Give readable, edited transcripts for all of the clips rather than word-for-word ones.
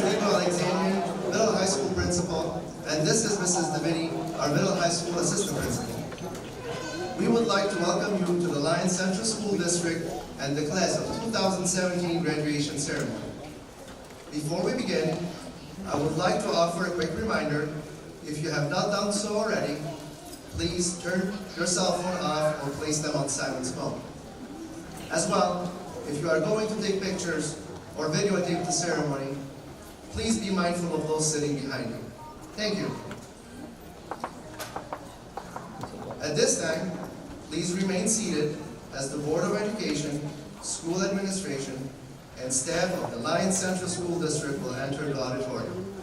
Middle High School Principal, and this is Mrs. Davidi, our Middle High School Assistant Principal. We would like to welcome you to the Lyons Central School District and the Class of 2017 graduation ceremony. Before we begin, I would like to offer a quick reminder. If you have not done so already, please turn your cell phone off or place them on silent mode. As well, if you are going to take pictures or videotape the ceremony, please be mindful of those sitting behind you. Thank you. At this time, please remain seated as the Board of Education, School Administration, and staff of the Lyons Central School District will enter the auditorium.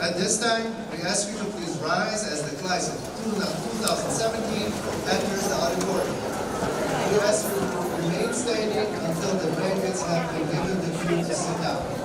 At this time, we ask you to please rise as the class of 2017 enters the auditorium. We ask you to remain standing until the graduates have been given the cue to sit down.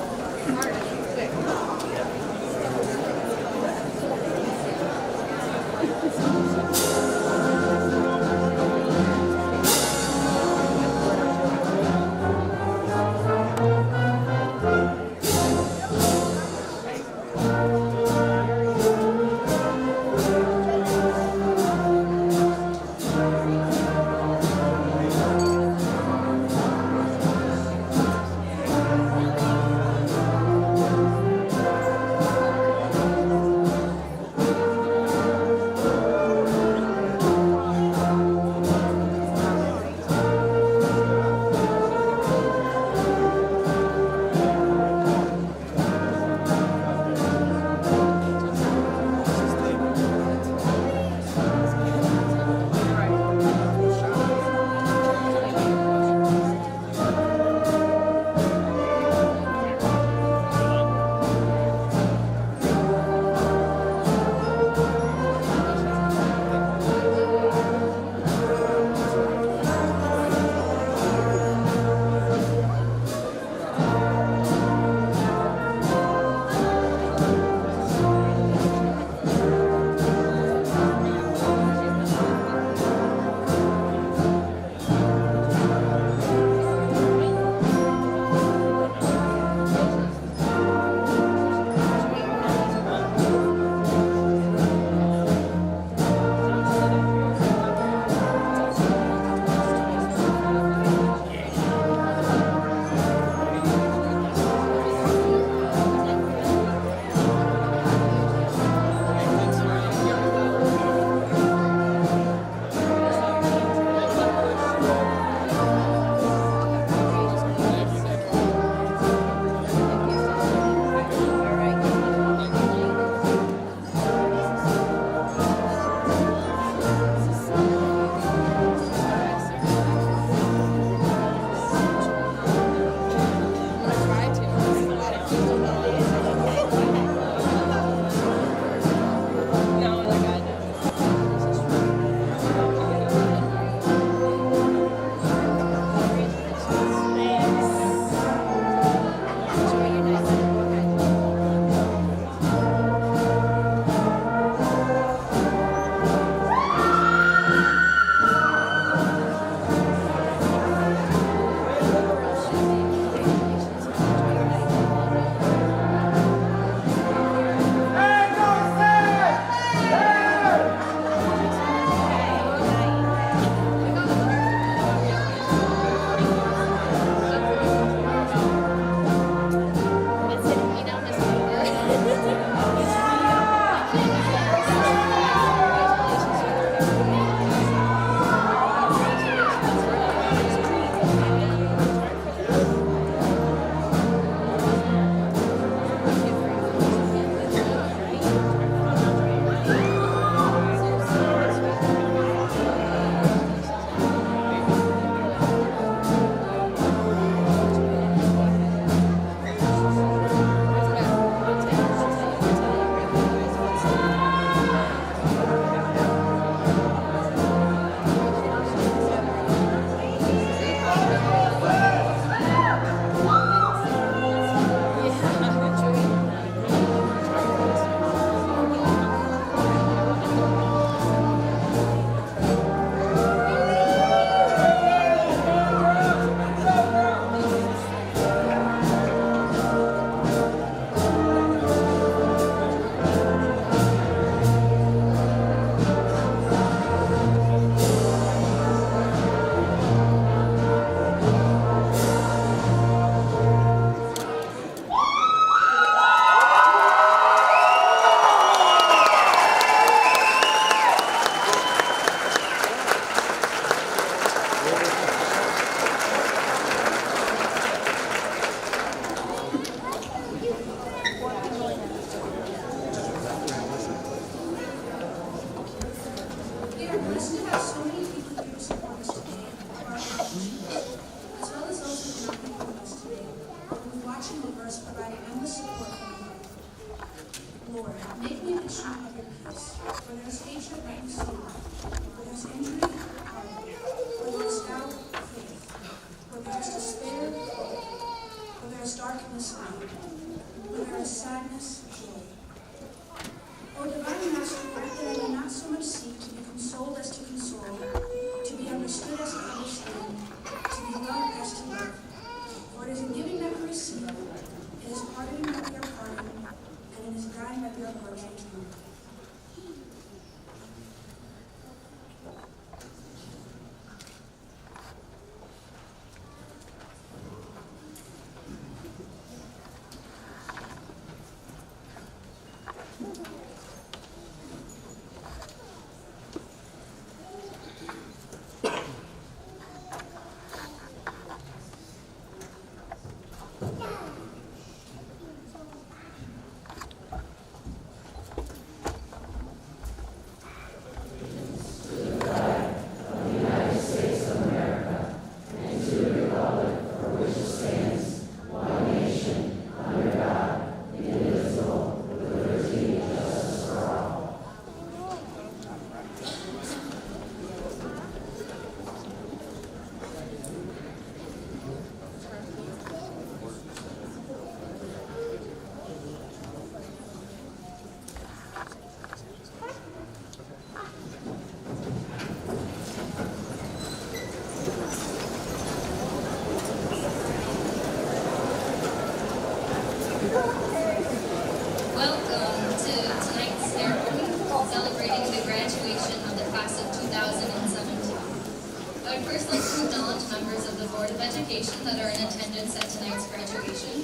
I would first like to acknowledge members of the Board of Education that are in attendance at tonight's graduation.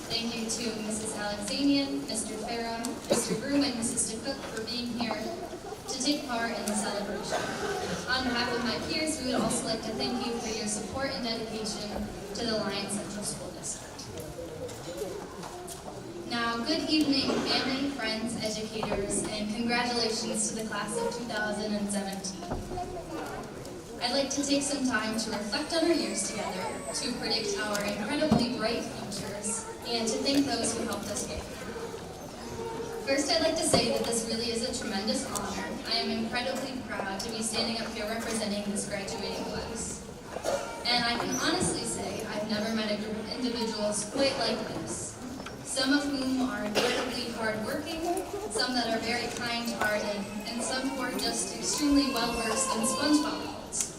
Thank you to Mrs. Alexanian, Mr. Farah, Mr. Broom, and Mrs. DeCook for being here to take part in the celebration. On behalf of my peers, we would also like to thank you for your support and dedication to the Lyons Central School District. Now, good evening, family, friends, educators, and congratulations to the class of 2017. I'd like to take some time to reflect on our years together, to predict our incredibly bright futures, and to thank those who helped us get here. First, I'd like to say that this really is a tremendous honor. I am incredibly proud to be standing up here representing this graduating class. And I can honestly say I've never met a group of individuals quite like this. Some of whom are incredibly hardworking, some that are very kind-hearted, and some who are just extremely well-versed in SpongeBob quotes.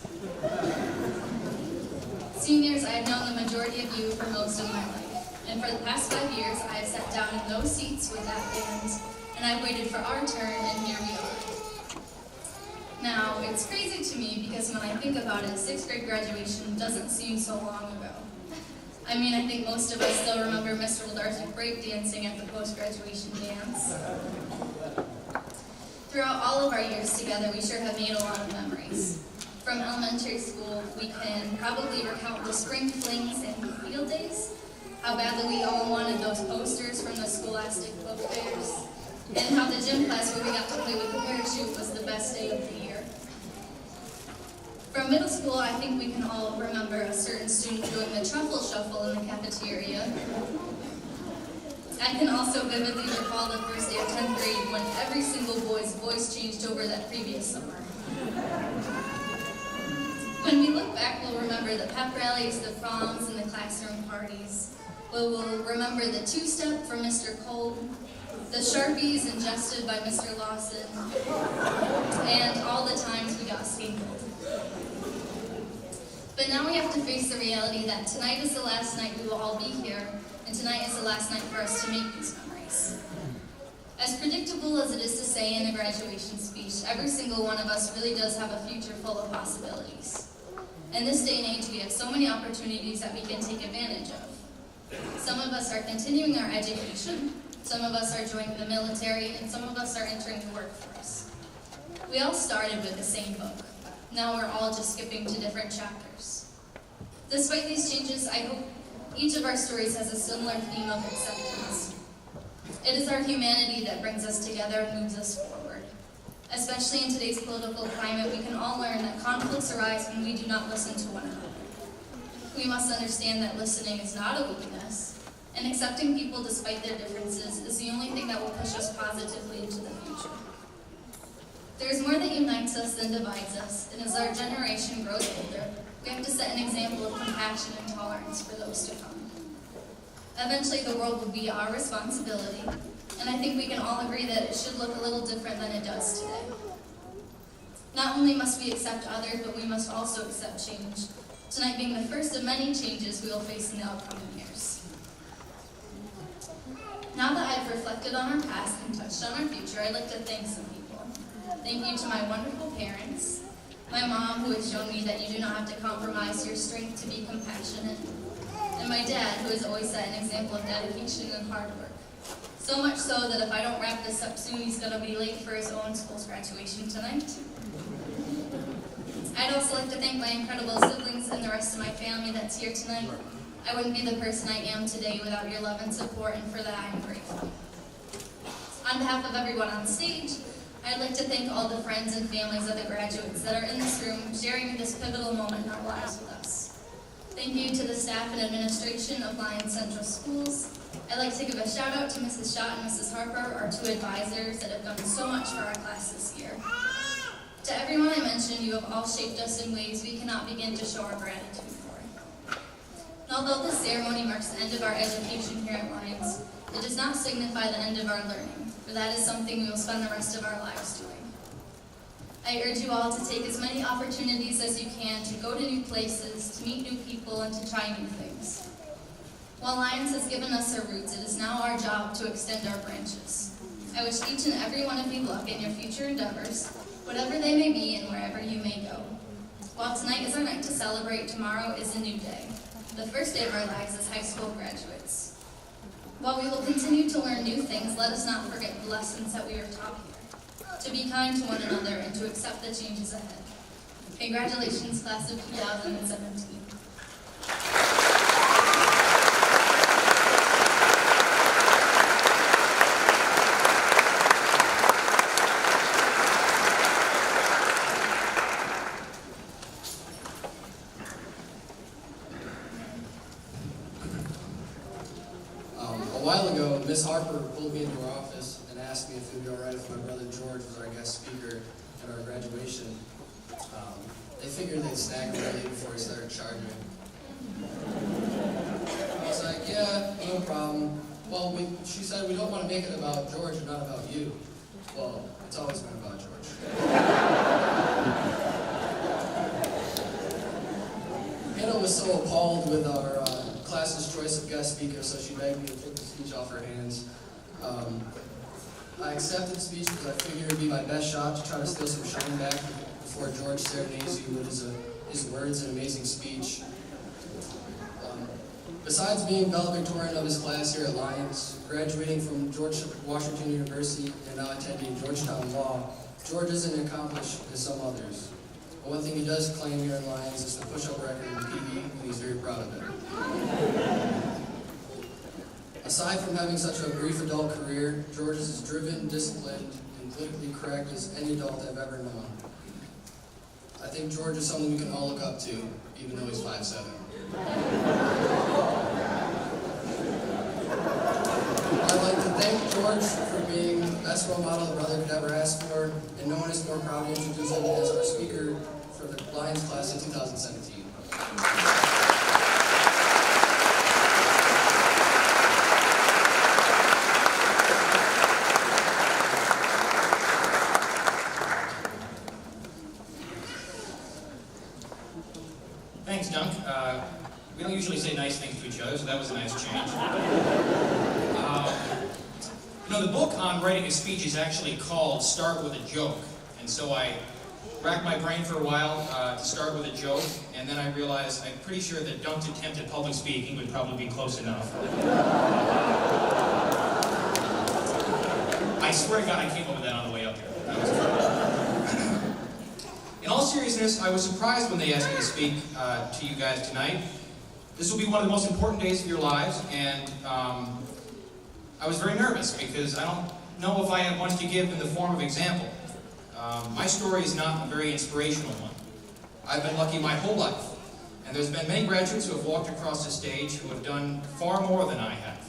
Seniors, I have known the majority of you for most of my life, and for the past 5 years, I have sat down in those seats with that band, and I've waited for our turn, and here we are. Now, it's crazy to me because when I think about it, 6th grade graduation doesn't seem so long ago. I mean, I think most of us still remember Mr. Darcy breakdancing at the post-graduation dance. Throughout all of our years together, we sure have made a lot of memories. From elementary school, we can probably recount the spring flings and field days, how badly we all wanted those posters from the scholastic book fairs, and how the gym class where we got to play with the parachute was the best day of the year. From middle school, I think we can all remember a certain student doing the truffle shuffle in the cafeteria. I can also vividly recall the first day of 10th grade when every single boy's voice changed over that previous summer. When we look back, we'll remember the pep rallies, the proms, and the classroom parties. We'll remember the two-step from Mr. Cole, the Sharpies ingested by Mr. Lawson, and all the times we got skingled. But now we have to face the reality that tonight is the last night we will all be here, and tonight is the last night for us to make these memories. As predictable as it is to say in a graduation speech, every single one of us really does have a future full of possibilities. In this day and age, we have so many opportunities that we can take advantage of. Some of us are continuing our education, some of us are joining the military, and some of us are entering the workforce. We all started with the same book. Now we're all just skipping to different chapters. Despite these changes, I hope each of our stories has a similar theme of acceptance. It is our humanity that brings us together and moves us forward. Especially in today's political climate, we can all learn that conflicts arise when we do not listen to one another. We must understand that listening is not a weakness, and accepting people despite their differences is the only thing that will push us positively into the future. There is more that unites us than divides us, and as our generation grows older, we have to set an example of compassion and tolerance for those to come. Eventually, the world will be our responsibility, and I think we can all agree that it should look a little different than it does today. Not only must we accept others, but we must also accept change, tonight being the first of many changes we will face in the upcoming years. Now that I've reflected on our past and touched on our future, I'd like to thank some people. Thank you to my wonderful parents, my mom who has shown me that you do not have to compromise your strength to be compassionate, and my dad who has always set an example of dedication and hard work. So much so that if I don't wrap this up soon, he's going to be late for his own school's graduation tonight. I'd also like to thank my incredible siblings and the rest of my family that's here tonight. I wouldn't be the person I am today without your love and support, and for that I am grateful. On behalf of everyone on stage, I'd like to thank all the friends and families of the graduates that are in this room sharing this pivotal moment in our lives with us. Thank you to the staff and administration of Lyons Central Schools. I'd like to give a shout out to Mrs. Schott and Mrs. Harper, our two advisors that have done so much for our class this year. To everyone I mentioned, you have all shaped us in ways we cannot begin to show our gratitude for. And although this ceremony marks the end of our education here at Lyons, it does not signify the end of our learning, for that is something we will spend the rest of our lives doing. I urge you all to take as many opportunities as you can to go to new places, to meet new people, and to try new things. While Lyons has given us our roots, it is now our job to extend our branches. I wish each and every one of you luck in your future endeavors, whatever they may be and wherever you may go. While tonight is our night to celebrate, tomorrow is a new day. The first day of our lives as high school graduates. While we will continue to learn new things, let us not forget the lessons that we are taught here. To be kind to one another and to accept the changes ahead. Congratulations, class of 2017. A while ago, Miss Harper pulled me into her office and asked me if it would be all right if my brother George was our guest speaker at our graduation. They figured they'd snag him early before he started charging. I was like, yeah, no problem. Well, she said, we don't want to make it about George and not about you. Well, it's always been about George. Hannah was so appalled with our class's choice of guest speaker, so she begged me to take the speech off her hands. I accepted the speech because I figured it would be my best shot to try to steal some shine back before George serenades you with his words and amazing speech. Besides being valedictorian of his class here at Lyons, graduating from George Washington University and now attending Georgetown Law, George isn't accomplished as some others. But one thing he does claim here in Lyons is the push-up record in PE, and he's very proud of it. Aside from having such a brief adult career, George is as driven, disciplined, and politically correct as any adult I've ever known. I think George is someone we can all look up to, even though he's 5'7". I'd like to thank George for being the best role model a brother could ever ask for, and no one is more proud to introduce him as our speaker for the Lyons class of 2017. Thanks, Dunk. We don't usually say nice things to each other, so that was a nice change. The book on writing a speech is actually called Start with a Joke. And so I racked my brain for a while to start with a joke, and then I realized I'm pretty sure that Dunk's attempt at public speaking would probably be close enough. I swear to God I came up with that on the way up here. That was fun. In all seriousness, I was surprised when they asked me to speak to you guys tonight. This will be one of the most important days of your lives, and I was very nervous because I don't know if I have much to give in the form of example. My story is not a very inspirational one. I've been lucky my whole life, and there's been many graduates who have walked across the stage who have done far more than I have,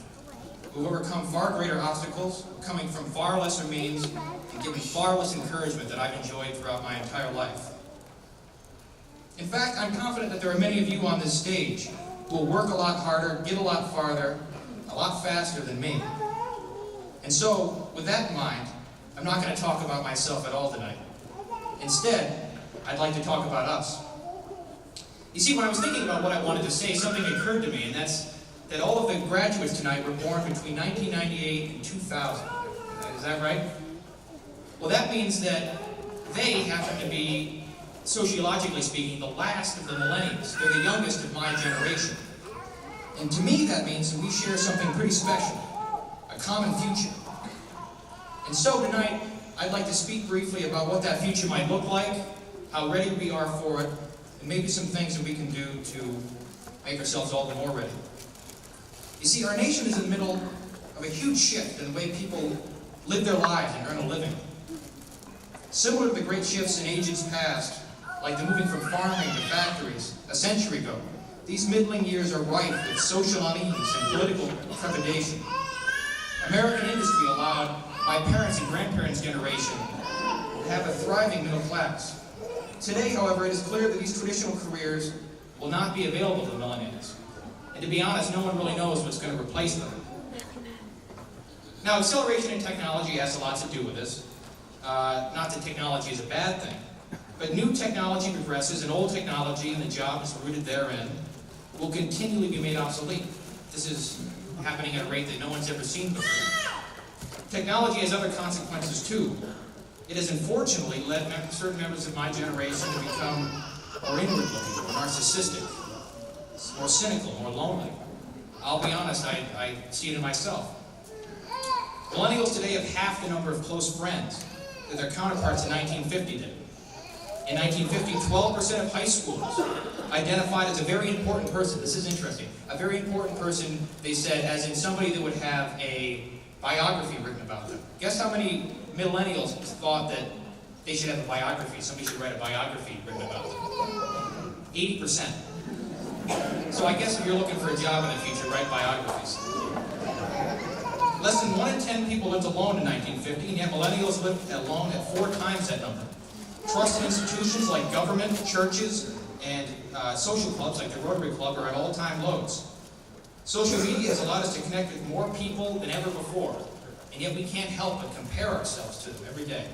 who have overcome far greater obstacles, coming from far lesser means, and given far less encouragement that I've enjoyed throughout my entire life. In fact, I'm confident that there are many of you on this stage who will work a lot harder, get a lot farther, a lot faster than me. And so, with that in mind, I'm not going to talk about myself at all tonight. Instead, I'd like to talk about us. You see, when I was thinking about what I wanted to say, something occurred to me, and that's that all of the graduates tonight were born between 1998 and 2000. Is that right? Well, that means that they happen to be, sociologically speaking, the last of the millennials. They're the youngest of my generation. And to me, that means that we share something pretty special, a common future. And so tonight, I'd like to speak briefly about what that future might look like, how ready we are for it, and maybe some things that we can do to make ourselves all the more ready. You see, our nation is in the middle of a huge shift in the way people live their lives and earn a living. Similar to the great shifts in ages past, like the moving from farming to factories a century ago, these middling years are rife with social unease and political trepidation. American industry allowed my parents' and grandparents' generation to have a thriving middle class. Today, however, it is clear that these traditional careers will not be available to the millennials. And to be honest, no one really knows what's going to replace them. Now, acceleration in technology has a lot to do with this. Not that technology is a bad thing, but new technology progresses, and old technology and the jobs rooted therein will continually be made obsolete. This is happening at a rate that no one's ever seen before. Technology has other consequences too. It has unfortunately led certain members of my generation to become more inward-looking, more narcissistic, more cynical, more lonely. I'll be honest, I see it in myself. Millennials today have half the number of close friends that their counterparts in 1950 did. In 1950, 12% of high schoolers identified as a very important person. This is interesting. A very important person, they said, as in somebody that would have a biography written about them. Guess how many millennials thought that they should have a biography? Somebody should write a biography written about them. 80%. So I guess if you're looking for a job in the future, write biographies. Less than 1 in 10 people lived alone in 1950, and yet millennials lived alone at 4 times that number. Trust in institutions like government, churches, and social clubs like the Rotary Club are at all-time lows. Social media has allowed us to connect with more people than ever before, and yet we can't help but compare ourselves to them every day.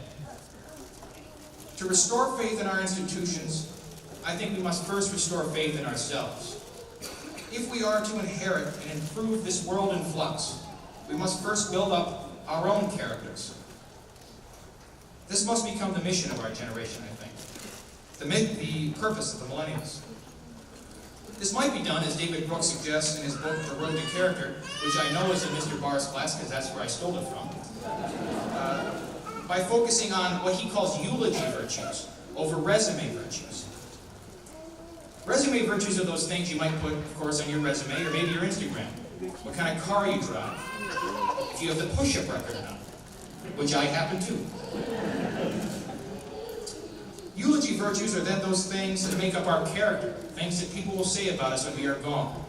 To restore faith in our institutions, I think we must first restore faith in ourselves. If we are to inherit and improve this world in flux, we must first build up our own characters. This must become the mission of our generation, I think. The purpose of the millennials. This might be done, as David Brooks suggests in his book, The Road to Character, which I know is in Mr. Barr's class, because that's where I stole it from, by focusing on what he calls eulogy virtues over resume virtues. Resume virtues are those things you might put, of course, on your resume or maybe your Instagram. What kind of car you drive, if you have the push-up record or not, which I happen to. Eulogy virtues are then those things that make up our character, things that people will say about us when we are gone.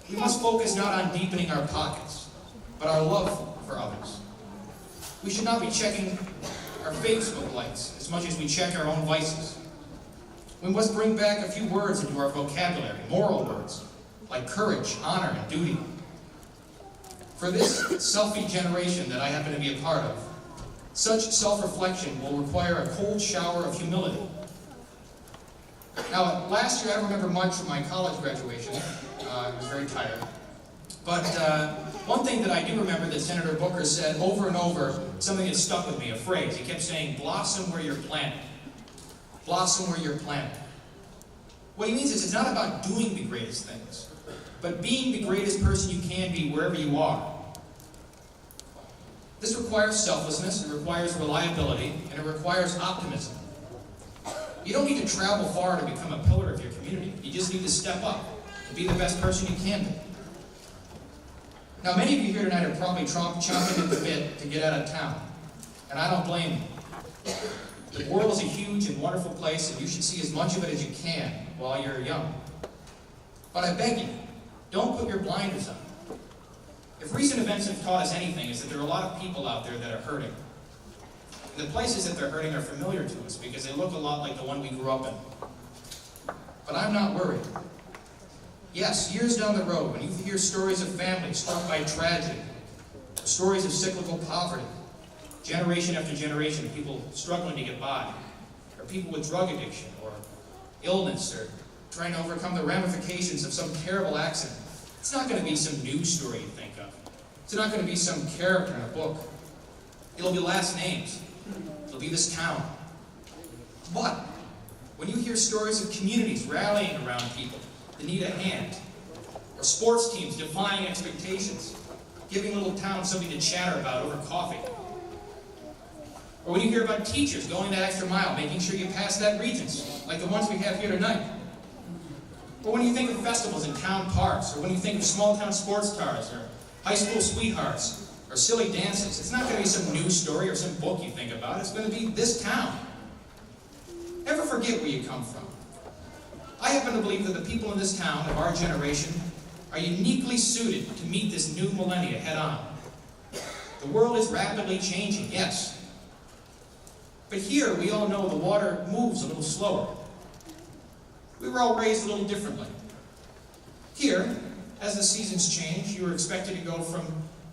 We must focus not on deepening our pockets, but our love for others. We should not be checking our Facebook likes as much as we check our own vices. We must bring back a few words into our vocabulary, moral words, like courage, honor, and duty. For this selfie generation that I happen to be a part of, such self-reflection will require a cold shower of humility. Now, last year I don't remember much from my college graduation. I was very tired. But one thing that I do remember that Senator Booker said over and over, something that stuck with me, a phrase. He kept saying, blossom where you're planted. Blossom where you're planted. What he means is it's not about doing the greatest things, but being the greatest person you can be wherever you are. This requires selflessness, it requires reliability, and it requires optimism. You don't need to travel far to become a pillar of your community. You just need to step up and be the best person you can be. Now, many of you here tonight are probably chomping at the bit to get out of town, and I don't blame you. The world is a huge and wonderful place, and you should see as much of it as you can while you're young. But I beg you, don't put your blinders on. If recent events have taught us anything, it's that there are a lot of people out there that are hurting. And the places that they're hurting are familiar to us because they look a lot like the one we grew up in. But I'm not worried. Yes, years down the road, when you hear stories of families struck by tragedy, stories of cyclical poverty, generation after generation, people struggling to get by, or people with drug addiction, or illness, or trying to overcome the ramifications of some terrible accident, it's not going to be some news story you think of. It's not going to be some character in a book. It'll be last names. It'll be this town. But when you hear stories of communities rallying around people that need a hand, or sports teams defying expectations, giving little towns something to chatter about over coffee, or when you hear about teachers going that extra mile, making sure you pass that Regents, like the ones we have here tonight, or when you think of festivals in town parks, or when you think of small-town sports stars, or high school sweethearts, or silly dances, it's not going to be some news story or some book you think about. It's going to be this town. Never forget where you come from. I happen to believe that the people in this town of our generation are uniquely suited to meet this new millennia head-on. The world is rapidly changing, yes. But here, we all know the water moves a little slower. We were all raised a little differently. Here, as the seasons change, you are expected to go from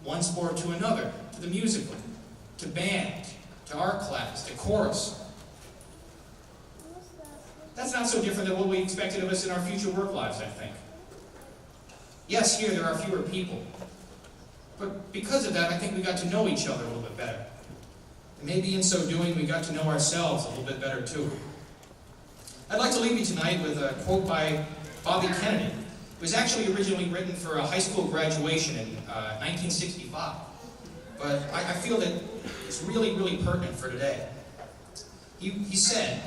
one sport to another, to the musical, to band, to art class, to chorus. That's not so different than what we expected of us in our future work lives, I think. Yes, here there are fewer people. But because of that, I think we got to know each other a little bit better. And maybe in so doing, we got to know ourselves a little bit better too. I'd like to leave you tonight with a quote by Bobby Kennedy. It was actually originally written for a high school graduation in 1965, but I feel that it's really, really pertinent for today. He said,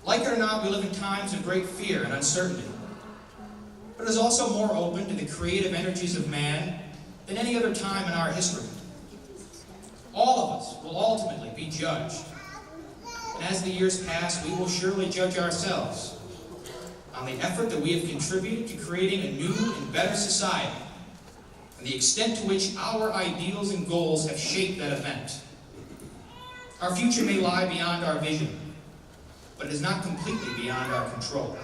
"Like it or not, we live in times of great fear and uncertainty, but it is also more open to the creative energies of man than any other time in our history. All of us will ultimately be judged, and as the years pass, we will surely judge ourselves on the effort that we have contributed to creating a new and better society, and the extent to which our ideals and goals have shaped that event. Our future may lie beyond our vision, but it is not completely beyond our control.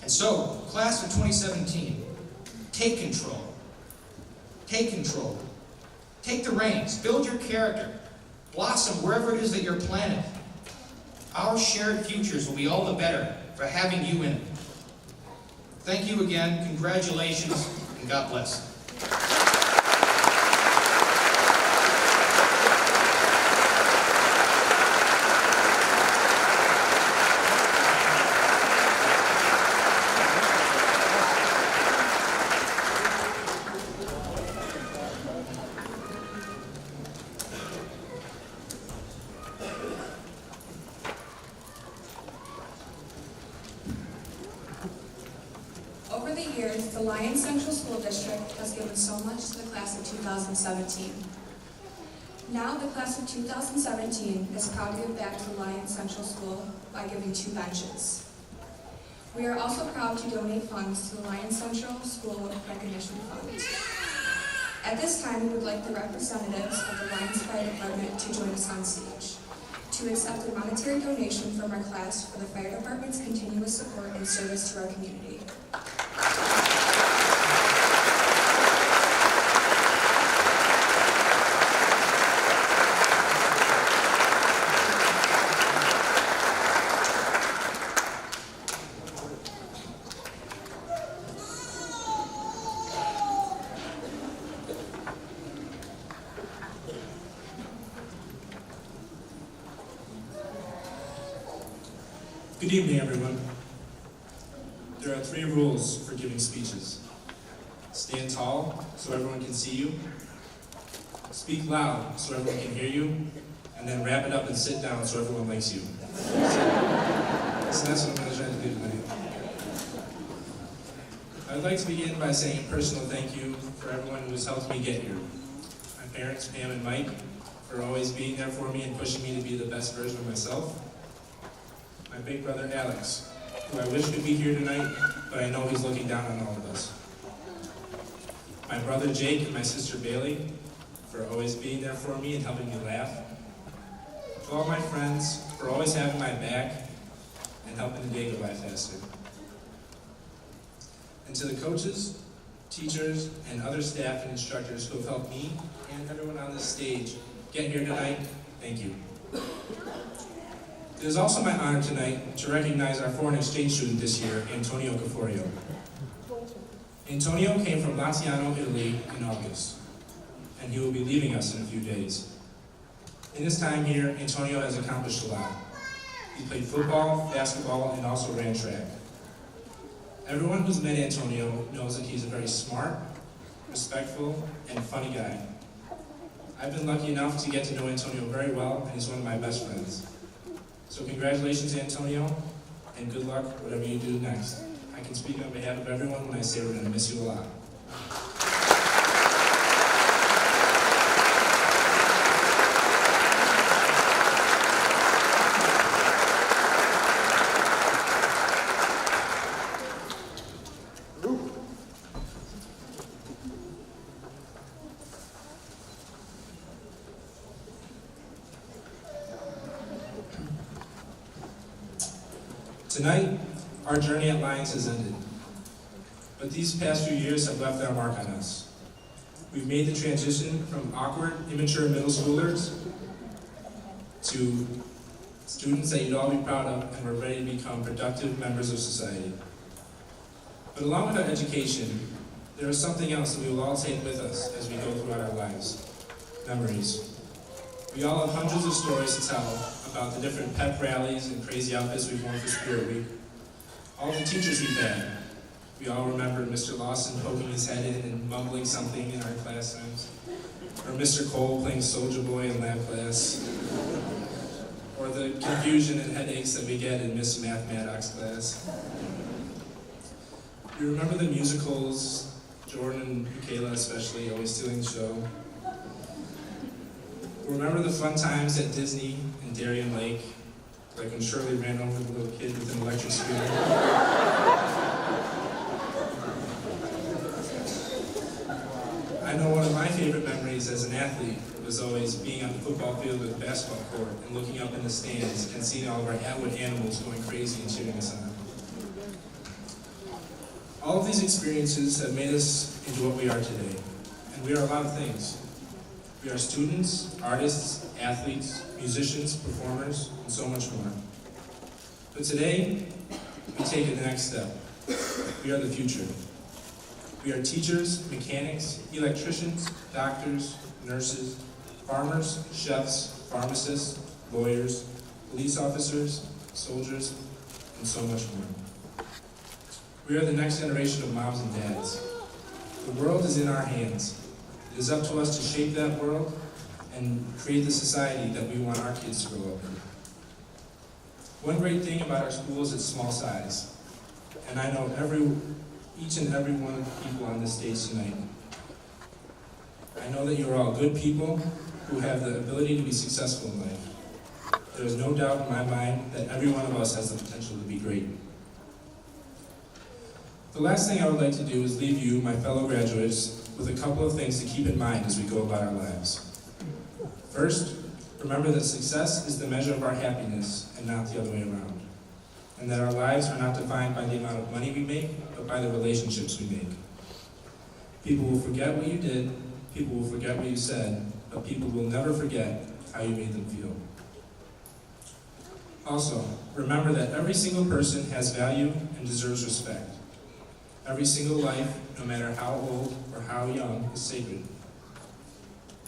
And so, class of 2017, take control. Take control. Take the reins. Build your character. Blossom wherever it is that you're planted. Our shared futures will be all the better for having you in it. Thank you again. Congratulations, and God bless. Over the years, the Lyons Central School District has given so much to the class of 2017. Now, the class of 2017 is proud to give back to Lyons Central School by giving 2 benches. We are also proud to donate funds to the Lyons Central School Recognition Fund. At this time, we would like the representatives of the Lyons Fire Department to join us on stage to accept a monetary donation from our class for the fire department's continuous support and service to our community. Good evening, everyone. There are 3 rules for giving speeches. Stand tall so everyone can see you. Speak loud so everyone can hear you. And then wrap it up and sit down so everyone likes you. So that's what I'm going to try to do tonight. I'd like to begin by saying a personal thank you for everyone who has helped me get here. My parents, Pam and Mike, for always being there for me and pushing me to be the best version of myself. My big brother Alex, who I wish could be here tonight, but I know he's looking down on all of us. My brother Jake and my sister Bailey, for always being there for me and helping me laugh. To all my friends, for always having my back and helping the day go by faster. And to the coaches, teachers, and other staff and instructors who have helped me and everyone on this stage get here tonight, thank you. It is also my honor tonight to recognize our foreign exchange student this year, Antonio Caforio. Antonio came from Laziano, Italy in August, and he will be leaving us in a few days. In his time here, Antonio has accomplished a lot. He played football, basketball, and also ran track. Everyone who's met Antonio knows that he's a very smart, respectful, and funny guy. I've been lucky enough to get to know Antonio very well, and he's one of my best friends. So congratulations, Antonio, and good luck whatever you do next. I can speak on behalf of everyone when I say we're going to miss you a lot. Tonight, our journey at Lyons has ended, but these past few years have left their mark on us. We've made the transition from awkward, immature middle schoolers to students that you'd all be proud of and we're ready to become productive members of society. But along with our education, there is something else that we will all take with us as we go throughout our lives: memories. We all have hundreds of stories to tell about the different pep rallies and crazy outfits we've worn for Spirit Week. All the teachers we've had. We all remember Mr. Lawson poking his head in and mumbling something in our classrooms. Or Mr. Cole playing Soldier Boy in lab class. Or the confusion and headaches that we get in Miss Mathematics class. We remember the musicals, Jordan and Michaela especially, always stealing the show. We remember the fun times at Disney and Darien Lake, like when Shirley ran over the little kid with an electric scooter. I know one of my favorite memories as an athlete was always being on the football field or the basketball court and looking up in the stands and seeing all of our Atwood animals going crazy and cheering us on. All of these experiences have made us into what we are today, and we are a lot of things. We are students, artists, athletes, musicians, performers, and so much more. But today, we take it the next step. We are the future. We are teachers, mechanics, electricians, doctors, nurses, farmers, chefs, pharmacists, lawyers, police officers, soldiers, and so much more. We are the next generation of moms and dads. The world is in our hands. It is up to us to shape that world and create the society that we want our kids to grow up in. One great thing about our school is its small size. And I know each and every one of the people on this stage tonight. I know that you are all good people who have the ability to be successful in life. There is no doubt in my mind that every one of us has the potential to be great. The last thing I would like to do is leave you, my fellow graduates, with a couple of things to keep in mind as we go about our lives. First, remember that success is the measure of our happiness and not the other way around. And that our lives are not defined by the amount of money we make, but by the relationships we make. People will forget what you did, people will forget what you said, but people will never forget how you made them feel. Also, remember that every single person has value and deserves respect. Every single life, no matter how old or how young, is sacred.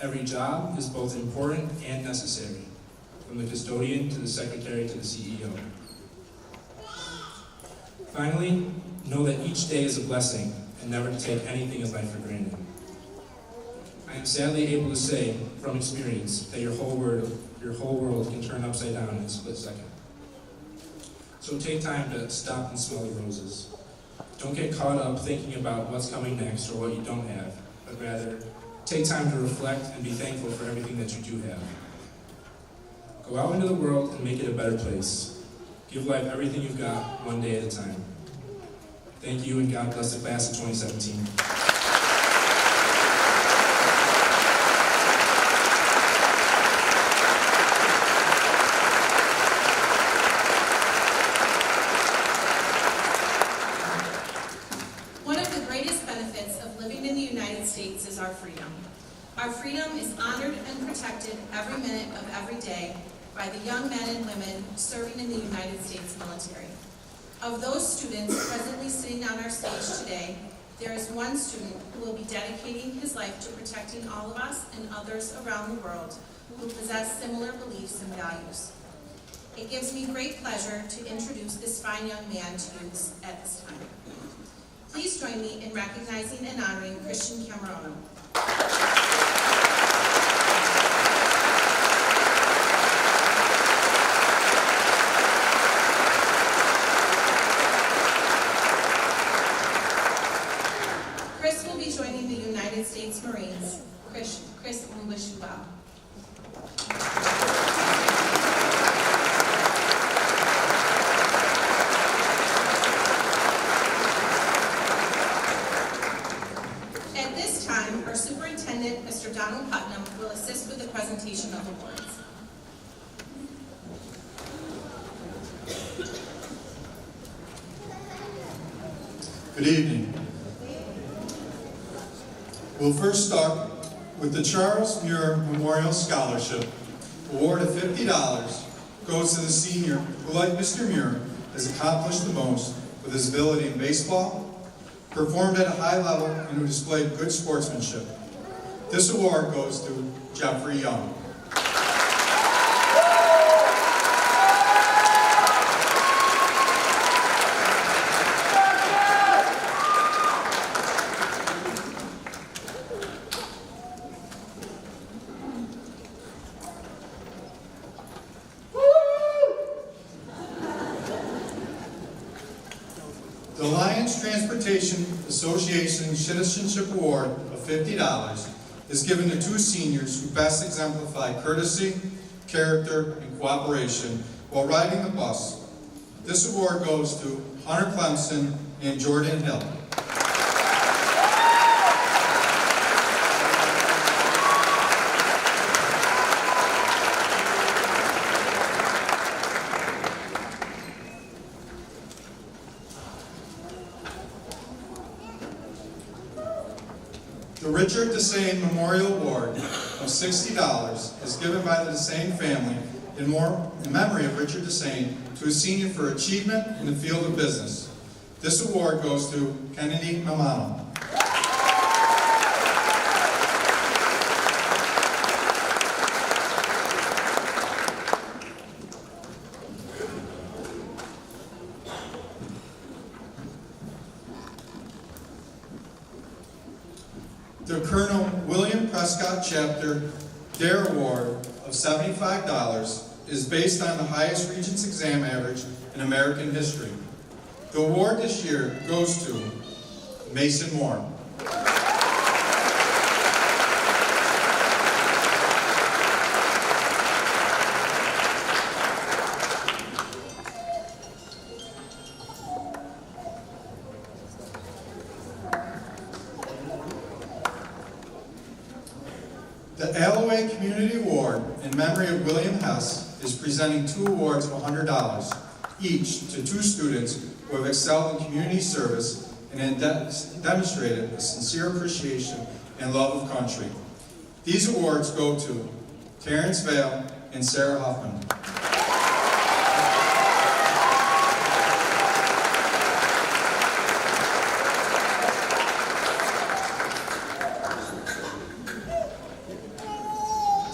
Every job is both important and necessary, from the custodian to the secretary to the CEO. Finally, know that each day is a blessing and never to take anything in life for granted. I am sadly able to say, from experience, that your whole world can turn upside down in a split second. So take time to stop and smell the roses. Don't get caught up thinking about what's coming next or what you don't have, but rather, take time to reflect and be thankful for everything that you do have. Go out into the world and make it a better place. Give life everything you've got, one day at a time. Thank you, and God bless the class of 2017. Is our freedom. Our freedom is honored and protected every minute of every day by the young men and women serving in the United States military. Of those students presently sitting on our stage today, there is one student who will be dedicating his life to protecting all of us and others around the world who possess similar beliefs and values. It gives me great pleasure to introduce this fine young man to you at this time. Please join me in recognizing and honoring Christian Camerono. Chris will be joining the United States Marines. Chris, we wish you well. Mr. Donald Putnam will assist with the presentation of awards. Good evening. We'll first start with the Charles Muir Memorial Scholarship. Award of $50 goes to the senior who, like Mr. Muir, has accomplished the most with his ability in baseball, performed at a high level, and who displayed good sportsmanship. This award goes to Jeffrey Young. The Lyons Transportation Association Citizenship Award of $50 is given to 2 seniors who best exemplify courtesy, character, and cooperation while riding the bus. This award goes to Hunter Clemson and Jordan Hill. The Richard DeSane Memorial Award of $60 is given by the DeSane family in memory of Richard DeSane to a senior for achievement in the field of business. This award goes to Kennedy Mamano. The Colonel William Prescott Chapter DARE Award of $75 is based on the highest Regents exam average in American history. The award this year goes to Mason Moore. The Alloway Community Award in memory of William Hess is presenting 2 awards of $100, each to 2 students who have excelled in community service and have demonstrated a sincere appreciation and love of country. These awards go to Terrence Vale and Sarah Huffman.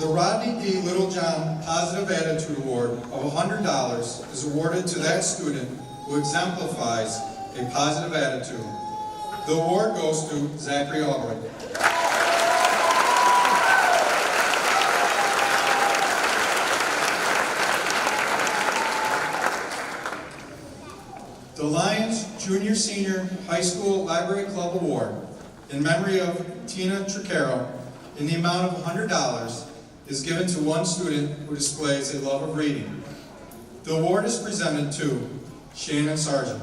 The Rodney D. Littlejohn Positive Attitude Award of $100 is awarded to that student who exemplifies a positive attitude. The award goes to Zachary Albright. The Lyons Junior Senior High School Library Club Award in memory of Tina Tricaro in the amount of $100 is given to 1 student who displays a love of reading. The award is presented to Shannon Sargent.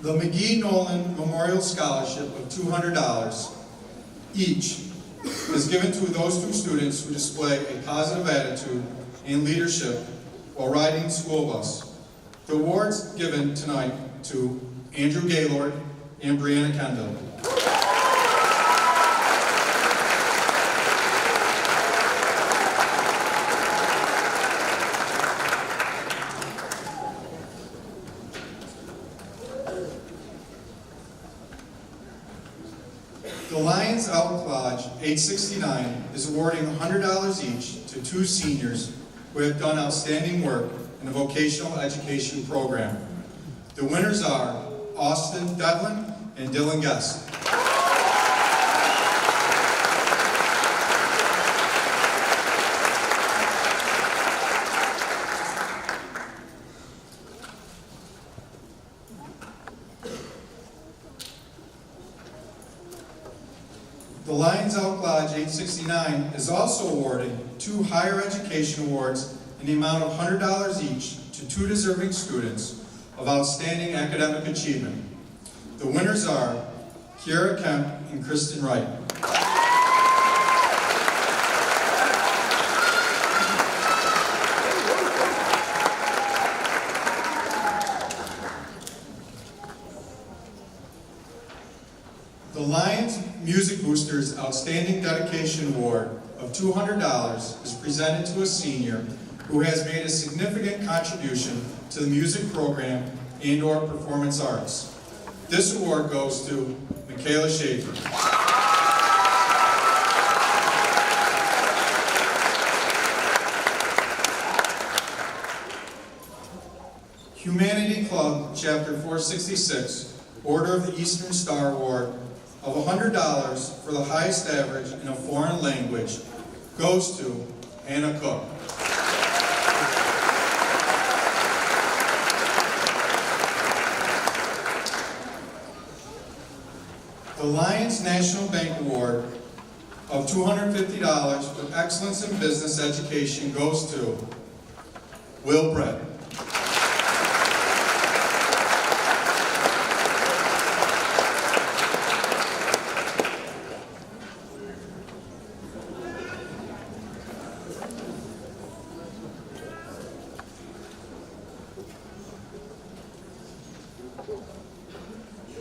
The McGee Nolan Memorial Scholarship of $200 each is given to those 2 students who display a positive attitude and leadership while riding the school bus. The awards given tonight to Andrew Gaylord and Brianna Kendall. The Lyons Elk Lodge 869 is awarding $100 each to 2 seniors who have done outstanding work in the vocational education program. The winners are Austin Devlin and Dylan Guest. The Lyons Elk Lodge 869 is also awarding 2 higher education awards in the amount of $100 each to 2 deserving students of outstanding academic achievement. The winners are Kiara Kemp and Kristen Wright. The Lyons Music Boosters Outstanding Dedication Award of $200 is presented to a senior who has made a significant contribution to the music program and/or performance arts. This award goes to Michaela Schaefer. Humanity Club, Chapter 466, Order of the Eastern Star Award of of $100 for the highest average in a foreign language goes to Hannah Cook. The Lyons National Bank Award of $250 for excellence in business education goes to Will Brett.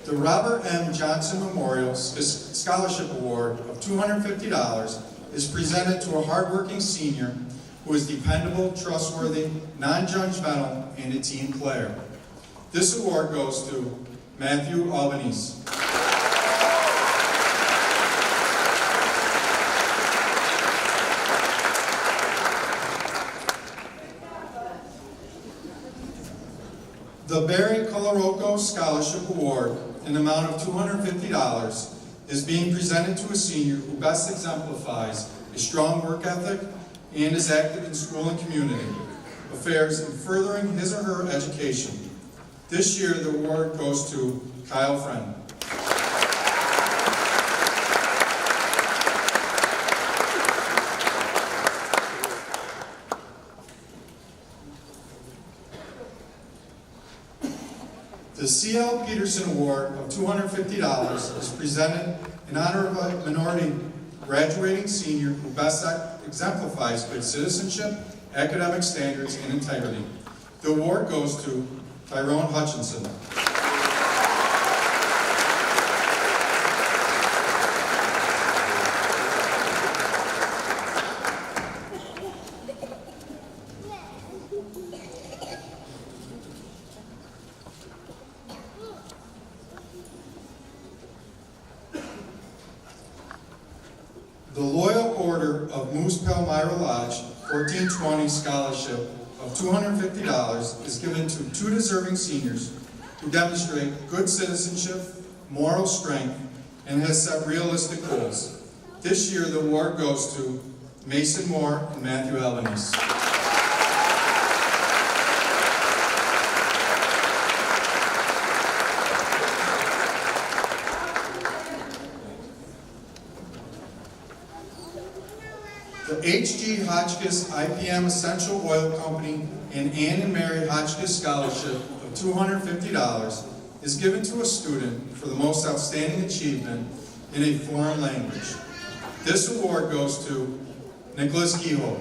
The Robert M. Johnson Memorial Scholarship Award of $250 is presented to a hardworking senior who is dependable, trustworthy, non-judgmental, and a team player. This award goes to Matthew Albanese. The Barry Colorocco Scholarship Award in the amount of $250 is being presented to a senior who best exemplifies a strong work ethic and is active in school and community affairs in furthering his or her education. This year, the award goes to Kyle Friend. The C.L. Peterson Award of $250 is presented in honor of a minority graduating senior who best exemplifies good citizenship, academic standards, and integrity. The award goes to Tyrone Hutchinson. The Loyal Order of Moose Palmyra Lodge 1420 Scholarship of $250 is given to two deserving seniors who demonstrate good citizenship, moral strength, and has set realistic goals. This year, the award goes to Mason Moore and Matthew Albanese. The H.G. Hotchkiss IPM Essential Oil Company and Ann and Mary Hotchkiss Scholarship of $250 is given to a student for the most outstanding achievement in a foreign language. This award goes to Nicholas Kehoe.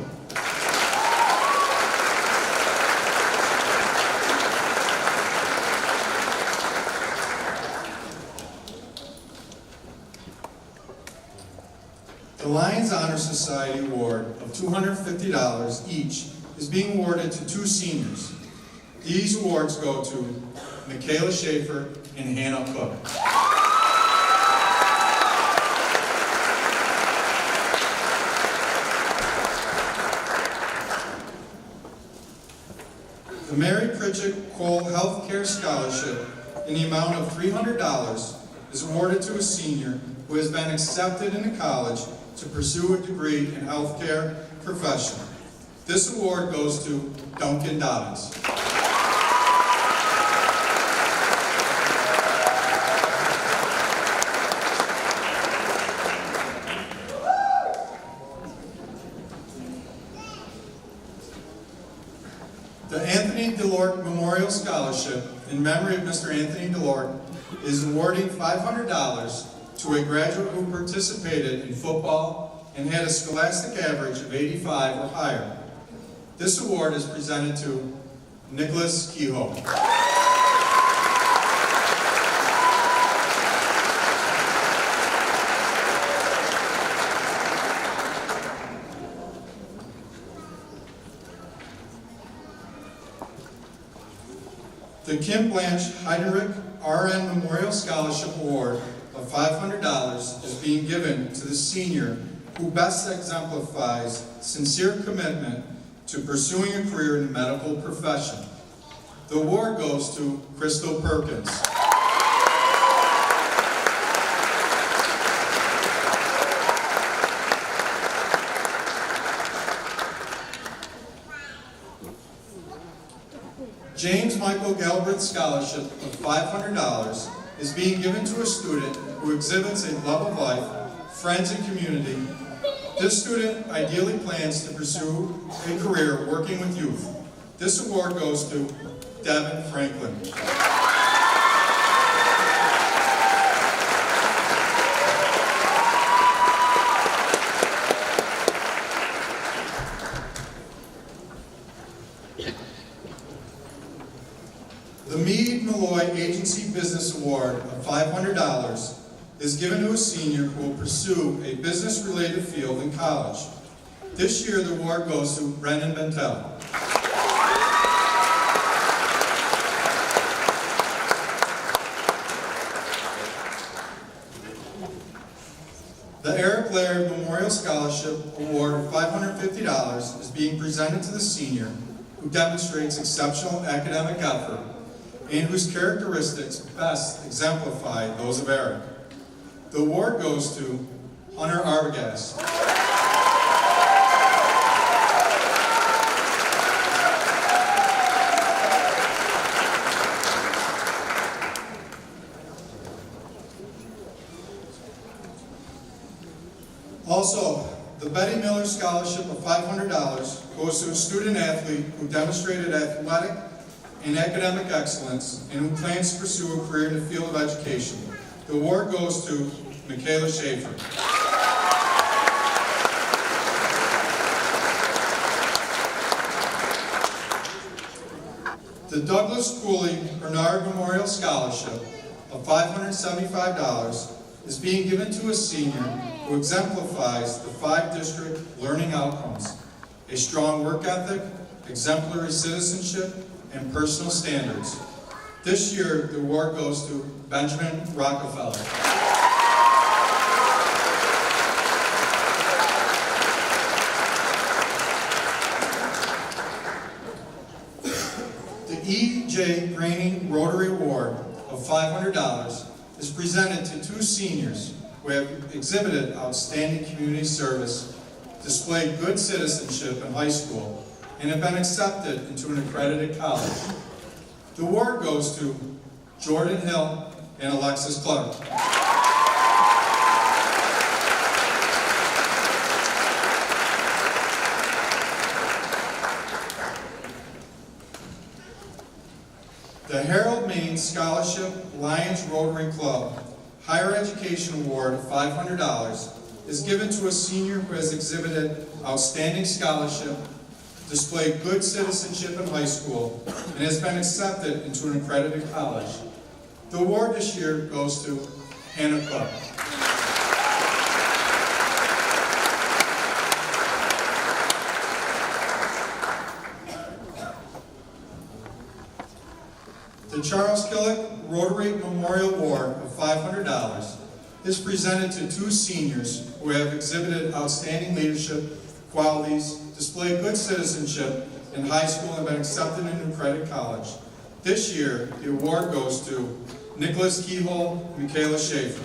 The Lyons Honor Society Award of $250 each is being awarded to two seniors. These awards go to Michaela Schaefer and Hannah Cook. The Mary Pritchett Cole Healthcare Scholarship in the amount of $300 is awarded to a senior who has been accepted into college to pursue a degree in healthcare profession. This award goes to Duncan Dobbins. The Anthony DeLort Memorial Scholarship in memory of Mr. Anthony DeLort is awarding $500 to a graduate who participated in football and had a scholastic average of 85 or higher. This award is presented to Nicholas Kehoe. The Kim Blanche Heinrich RN Memorial Scholarship Award of $500 is being given to the senior who best exemplifies sincere commitment to pursuing a career in the medical profession. The award goes to Crystal Perkins. James Michael Galbraith Scholarship of $500 is being given to a student who exhibits a love of life, friends, and community. This student ideally plans to pursue a career working with youth. This award goes to Devin Franklin. The Meade Malloy Agency Business Award of $500 is given to a senior who will pursue a business-related field in college. This year, the award goes to Brendan Bentel. The Eric Laird Memorial Scholarship Award of $550 is being presented to the senior who demonstrates exceptional academic effort and whose characteristics best exemplify those of Eric. The award goes to Hunter Arbogast. Also, the Betty Miller Scholarship of $500 goes to a student athlete who demonstrated athletic and academic excellence and who plans to pursue a career in the field of education. The award goes to Michaela Schaefer. The Douglas Cooley Bernard Memorial Scholarship of $575 is being given to a senior who exemplifies the 5-district learning outcomes: a strong work ethic, exemplary citizenship, and personal standards. This year, the award goes to Benjamin Rockefeller. The E.J. Graney Rotary Award of $500 is presented to 2 seniors who have exhibited outstanding community service, displayed good citizenship in high school, and have been accepted into an accredited college. The award goes to Jordan Hill and Alexis Clark. The Harold Maine Scholarship Lyons Rotary Club Higher Education Award of $500 is given to a senior who has exhibited outstanding scholarship, displayed good citizenship in high school, and has been accepted into an accredited college. The award this year goes to Hannah Cook. The Charles Killick Rotary Memorial Award of $500 is presented to 2 seniors who have exhibited outstanding leadership qualities, displayed good citizenship in high school, and been accepted into accredited college. This year, the award goes to Nicholas Keyhole and Michaela Schaefer.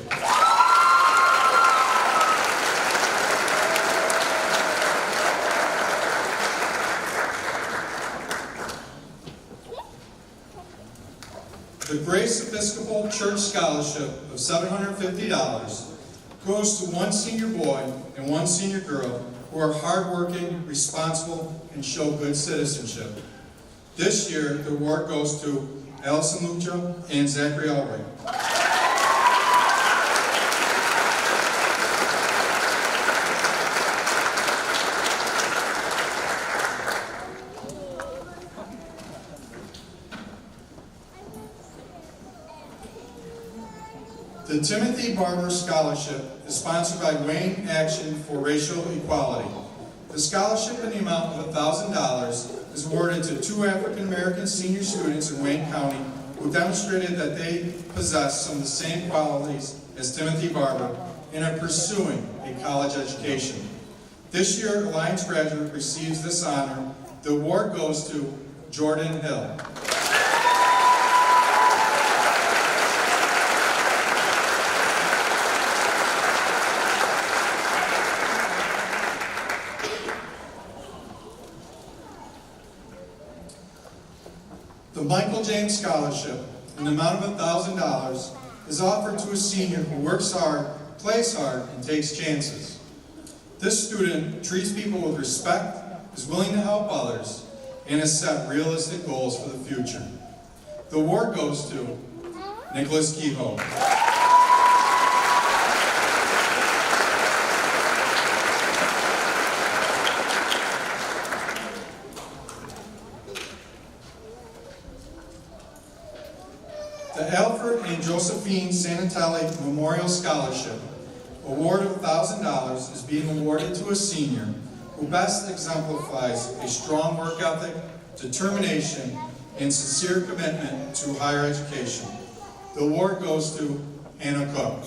The Grace Episcopal Church Scholarship of $750 goes to 1 senior boy and 1 senior girl who are hardworking, responsible, and show good citizenship. This year, the award goes to Allison Lucha and Zachary Albright. The Timothy Barber Scholarship is sponsored by Wayne Action for Racial Equality. The scholarship in the amount of $1,000 is awarded to 2 African American senior students in Wayne County who demonstrated that they possess some of the same qualities as Timothy Barber and are pursuing a college education. This year, a Lyons graduate receives this honor. The award goes to Jordan Hill. The The Michael James Scholarship, in the amount of $1,000, is offered to a senior who works hard, plays hard, and takes chances. This student treats people with respect, is willing to help others, and has set realistic goals for the future. The award goes to Nicholas Kehoe. The Alfred and Josephine Sanatelli Memorial Scholarship, award of $1,000, is being awarded to a senior who best exemplifies a strong work ethic, determination, and sincere commitment to higher education. The award goes to Anna Cook.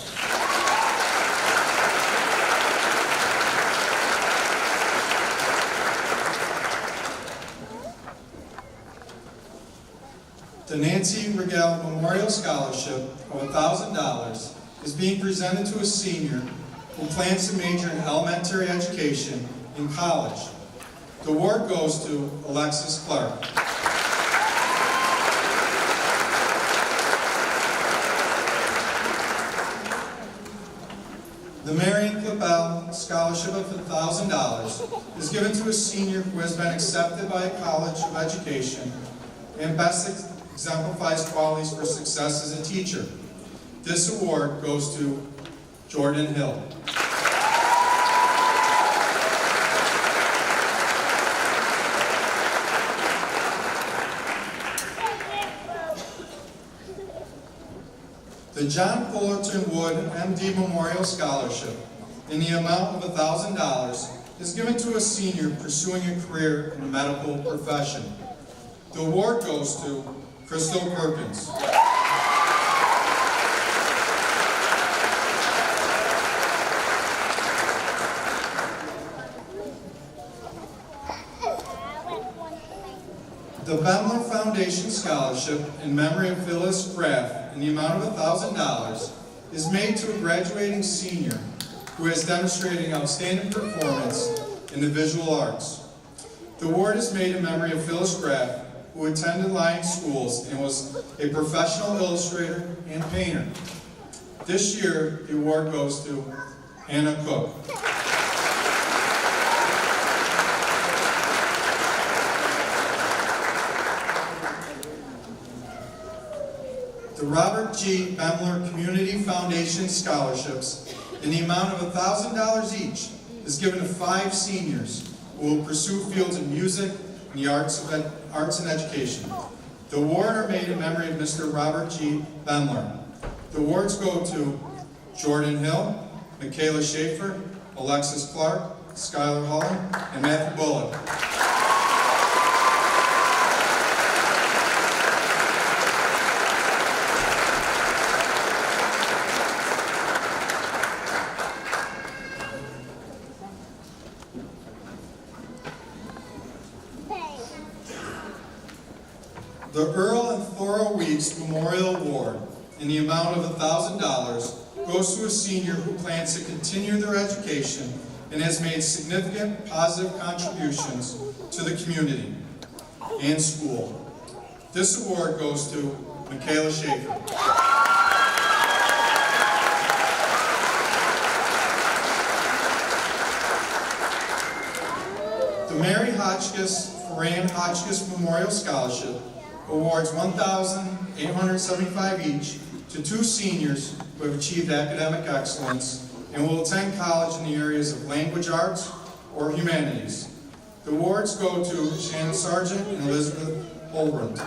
The Nancy Regal Memorial Scholarship of $1,000 is being presented to a senior who plans to major in elementary education in college. The award goes to Alexis Clark. The Marion Clapel Scholarship of $1,000 is given to a senior who has been accepted by a college of education and best exemplifies qualities for success as a teacher. This award goes to Jordan Hill. The John Fullerton Wood MD Memorial Scholarship, in the amount of $1,000, is given to a senior pursuing a career in the medical profession. The award goes to Crystal Perkins. The Bemler Foundation Scholarship in memory of Phyllis Graff in the amount of $1,000 is made to a graduating senior who has demonstrated outstanding performance in the visual arts. The award is made in memory of Phyllis Graff, who attended Lyons schools and was a professional illustrator and painter. This year, the award goes to Anna Cook. The Robert G. Bemler Community Foundation Scholarships, in the amount of $1,000 each, is given to 5 seniors who will pursue fields in music and the arts and education. The awards are made in memory of Mr. Robert G. Bemler. The awards go to Jordan Hill, Michaela Schaefer, Alexis Clark, Skylar Holland, and Matthew Bullock. The Earl and Thora Weeks Memorial Award, in the amount of $1,000, goes to a senior who plans to continue their education and has made significant positive contributions to the community and school. This award goes to Michaela Schaefer. The Mary Hotchkiss Ferran Hotchkiss Memorial Scholarship awards $1,875 each to 2 seniors who have achieved academic excellence and will attend college in the areas of language arts or humanities. The awards go to Shannon Sargent and Elizabeth Holbrook.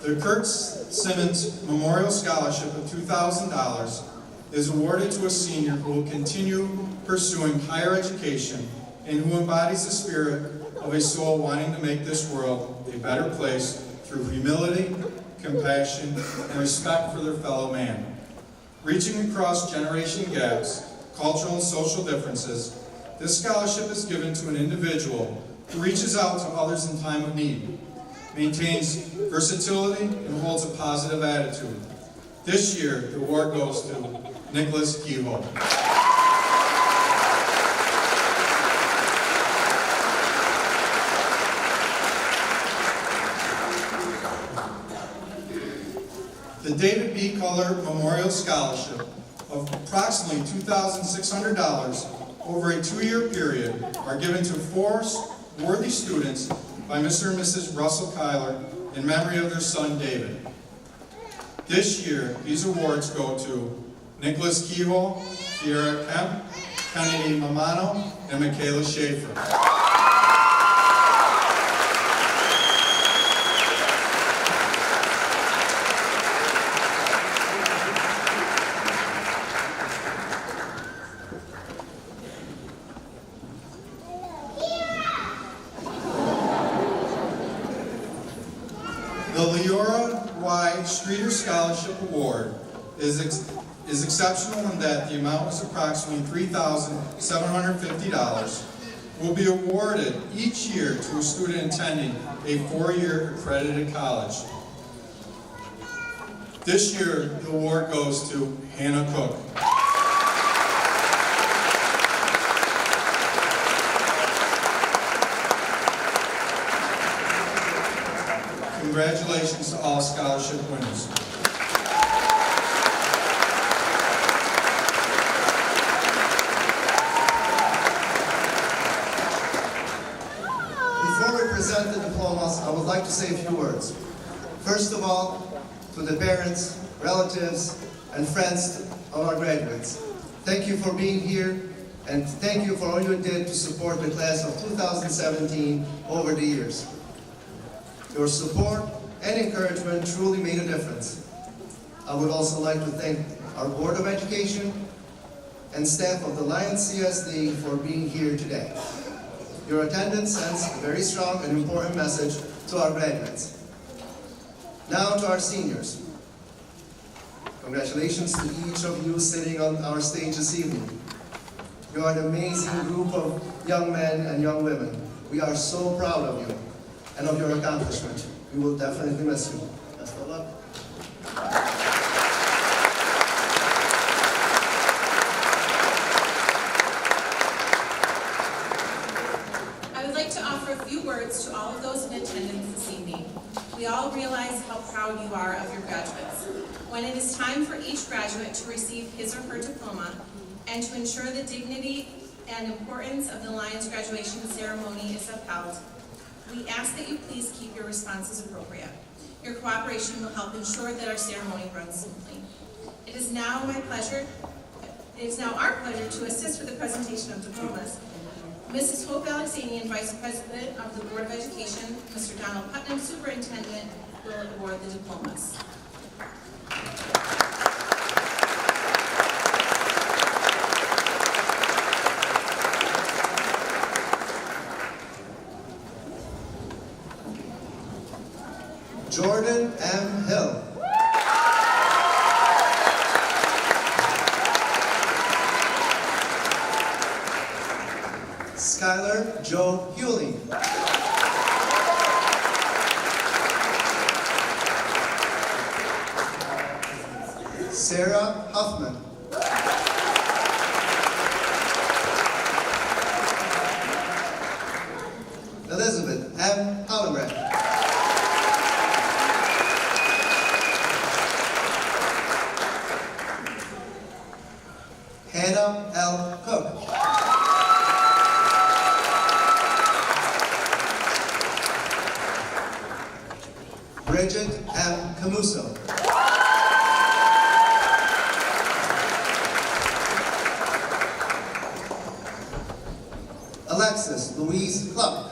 The Kurt Simmons Memorial Scholarship of $2,000 is awarded to a senior who will continue pursuing higher education and who embodies the spirit of a soul wanting to make this world a better place through humility, compassion, and respect for their fellow man. Reaching across generation gaps, cultural and social differences, this scholarship is given to an individual who reaches out to others in time of need, maintains versatility, and holds a positive attitude. This year, the award goes to Nicholas Kehoe. The David B. Culler Memorial Scholarship of approximately $2,600 over a 2-year period are given to 4 worthy students by Mr. and Mrs. Russell Kyler in memory of their son David. This year, these awards go to Nicholas Kehoe, Kiera Kemp, Kennedy Mamano, and Michaela Schaefer. The Leora Y. Streeter Scholarship Award is exceptional in that the amount is approximately $3,750, will be awarded each year to a student attending a 4-year accredited college. This year, the award goes to Hannah Cook. Congratulations to all scholarship winners. Before we present the diplomas, I would like to say a few words. First of all, to the parents, relatives, and friends of our graduates, thank you for being here, and thank you for all you did to support the class of 2017 over the years. Your support and encouragement truly made a difference. I would also like to thank our Board of Education and staff of the Lyons CSD for being here today. Your attendance sends a very strong and important message to our graduates. Now to our seniors. Congratulations to each of you sitting on our stage this evening. You are an amazing group of young men and young women. We are so proud of you and of your accomplishment. We will definitely miss you. Best of luck. I would like to offer a few words to all of those in attendance this evening. We all realize how proud you are of your graduates. When it is time for each graduate to receive his or her diploma, and to ensure the dignity and importance of the Lyons graduation ceremony is upheld, we ask that you please keep your responses appropriate. Your cooperation will help ensure that our ceremony runs smoothly. It is now our pleasure to assist with the presentation of diplomas. Mrs. Hope Alexanian, Vice President of the Board of Education, Mr. Donald Putnam, Superintendent, will award the diplomas. Jordan M. Hill. Skylar Joe Hewley. Sarah Huffman. Elizabeth M. Hollenbrand. Hannah L. Cook. Bridget M. Camuso. Alexis Louise Cluck.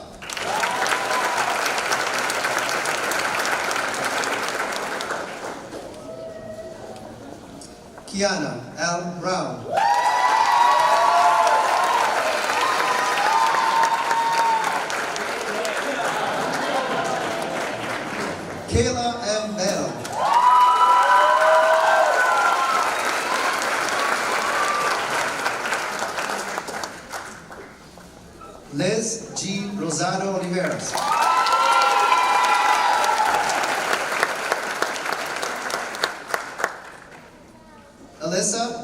Kiana L. Brown. Kayla M. Bell. Liz G. Rosado Oliveras.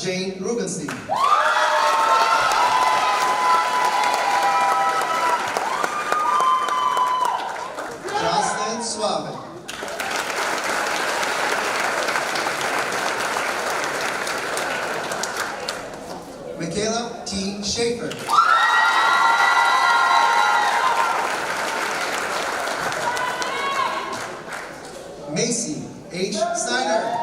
Jane Rubenstein. Jocelyn Suave. Michaela T. Schaefer. Macy H. Snyder.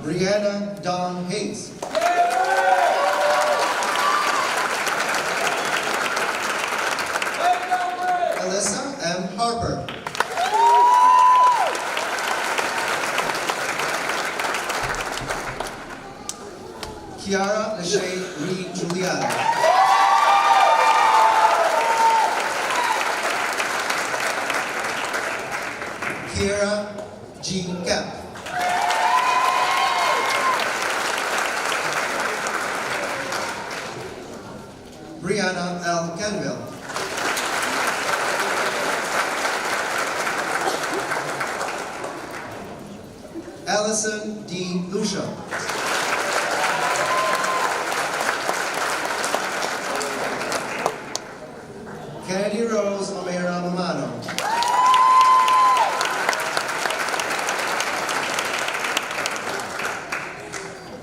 Brianna Dawn Hayes. Alyssa M. Harper. Kiara Lachey Reed Juliana. Kiara G. Kemp. Brianna L. Kenville. Allison D. Lucia. Kennedy Rose O'Meara Mamano.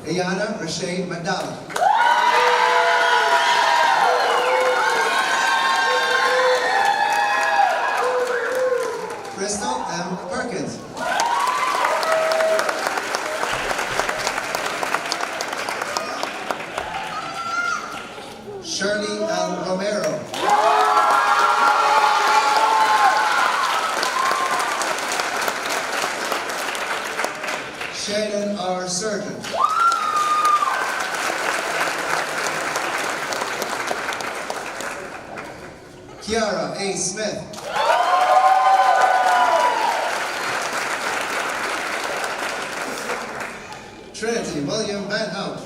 Ayana Rashay Magdala. Crystal M. Perkins. Shirley L. Romero. Shannon R. Surgeon. Kiara A. Smith. Trinity William Van Hout.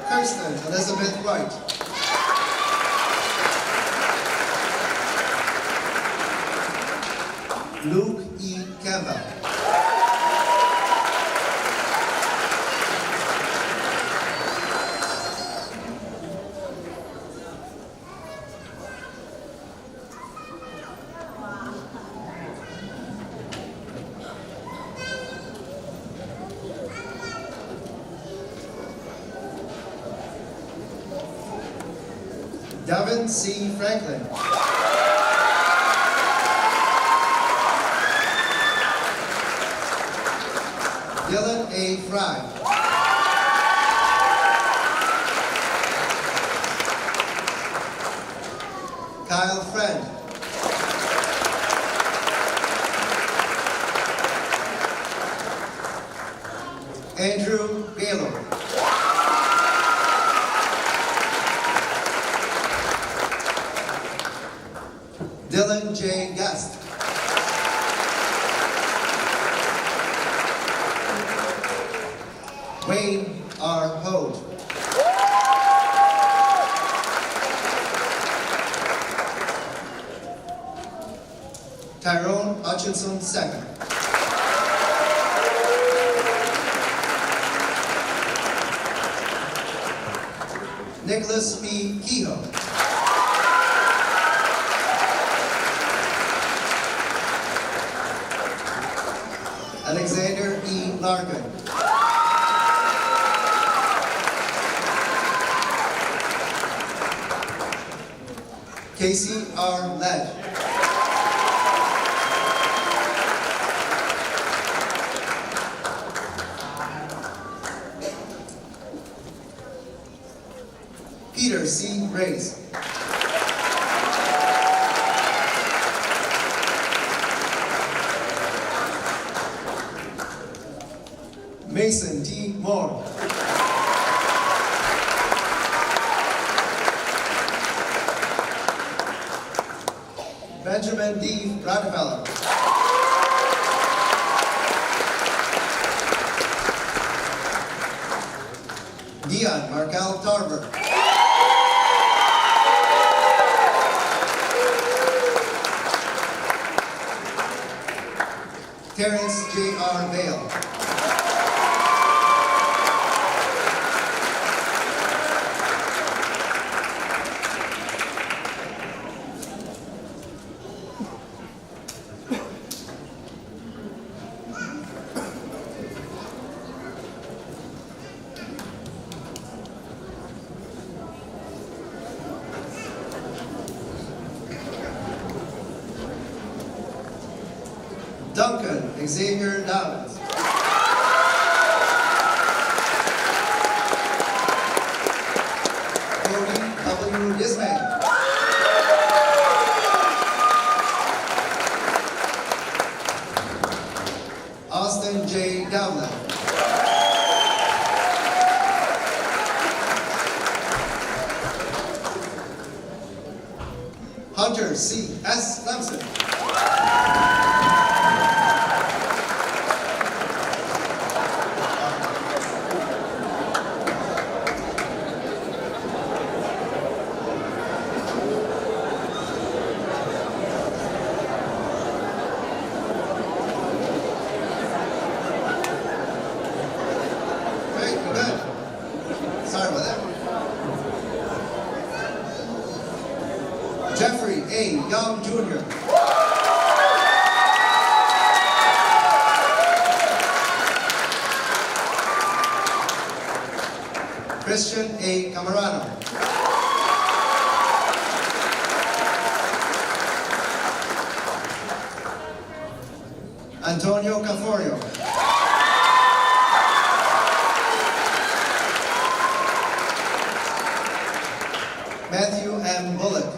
Kirsten Elizabeth Wright. Luke E. Campbell. Devin C. Franklin. Dylan A. Fry. Kyle Friend. Andrew Gaylor. Dylan J. Guest. Wayne R. Hode. Tyrone Hutchinson II. Nicholas P. Kehoe. Alexander E. Larkin. Casey R. Led. Peter C. Reyes. Mason T. Moore. Benjamin D. Rockefeller. Dion Markel Tarver. Terrence J.R. Vale. Duncan Xavier Downs. Cody W. Disman. Austin J. Dowland. Hunter C. S. Clemson. Sorry about that. Jeffrey A. Young, Jr. Christian A. Camarano. Antonio Caforio. Matthew M. Bullock.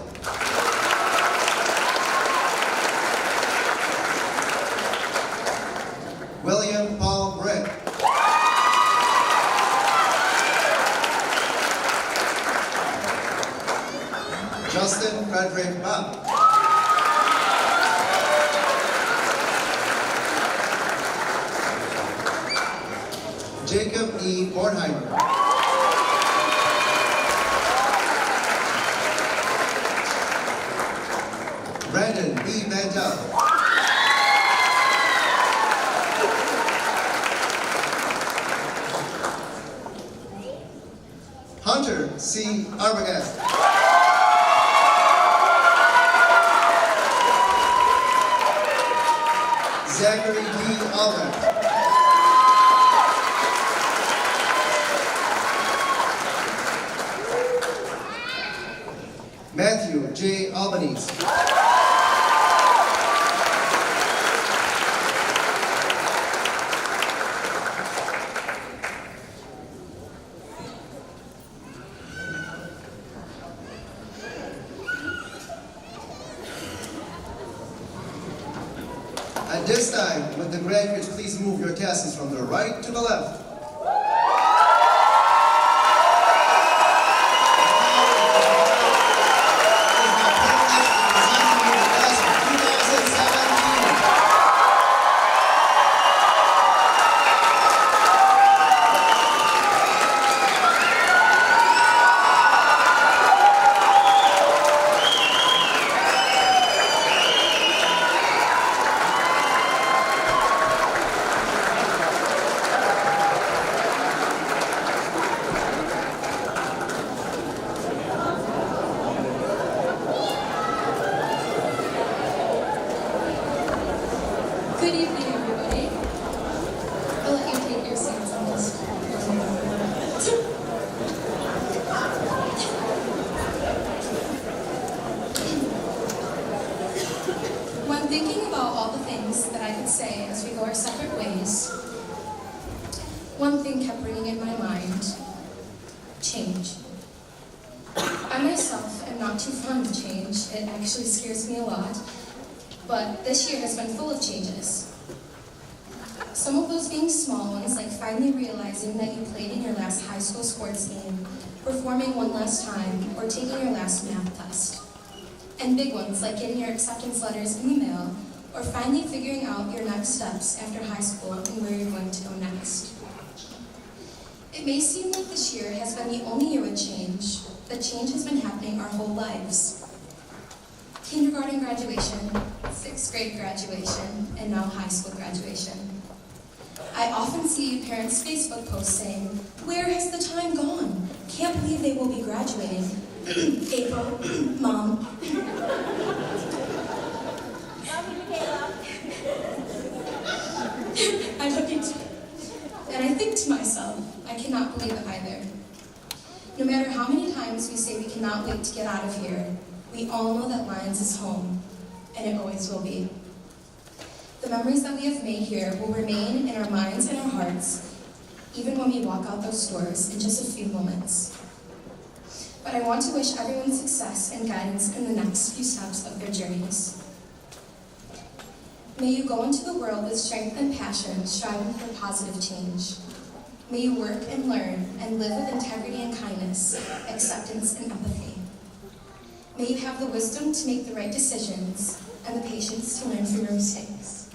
William Paul Britt. Justin Frederick Bob. Jacob E. Bornheimer. Brandon B. Mantel. Hunter C. Arbogast. Zachary D. Albert. Matthew J. Albanese. At this time, would the graduates please move your tassels from the right to the left? Good evening, everybody. I'll let you take your seats on this. When thinking about all the things that I could say as we go our separate ways, one thing kept ringing in my mind: change. I myself am not too fond of change. It actually scares me a lot. But this year has been full of changes. Some of those being small ones, like finally realizing that you played in your last high school sports game, performing one last time, or taking your last math test. and big ones like getting your acceptance letters in the mail, or finally figuring out your next steps after high school and where you're going to go next. It may seem like this year has been the only year with change, but change has been happening our whole lives. Kindergarten graduation, 6th grade graduation, and now high school graduation. I often see parents' Facebook posts saying, "Where has the time gone? Can't believe they will be graduating." April, Mom. I look into it, and I think to myself, I cannot believe it either. No matter how many times we say we cannot wait to get out of here, we all know that Lyons is home, and it always will be. The memories that we have made here will remain in our minds and our hearts, even when we walk out those doors in just a few moments. But I want to wish everyone success and guidance in the next few steps of their journeys. May you go into the world with strength and passion, striving for positive change. May you work and learn and live with integrity and kindness, acceptance and empathy. May you have the wisdom to make the right decisions and the patience to learn from your mistakes.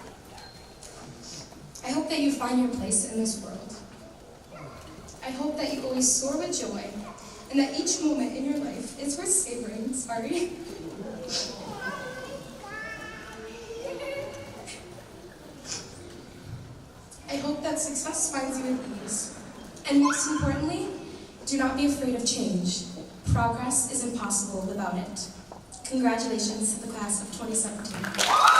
I hope that you find your place in this world. I hope that you always soar with joy and that each moment in your life is worth savoring. I hope that success finds you with ease. And most importantly, do not be afraid of change. Progress is impossible without it. Congratulations to the class of 2017.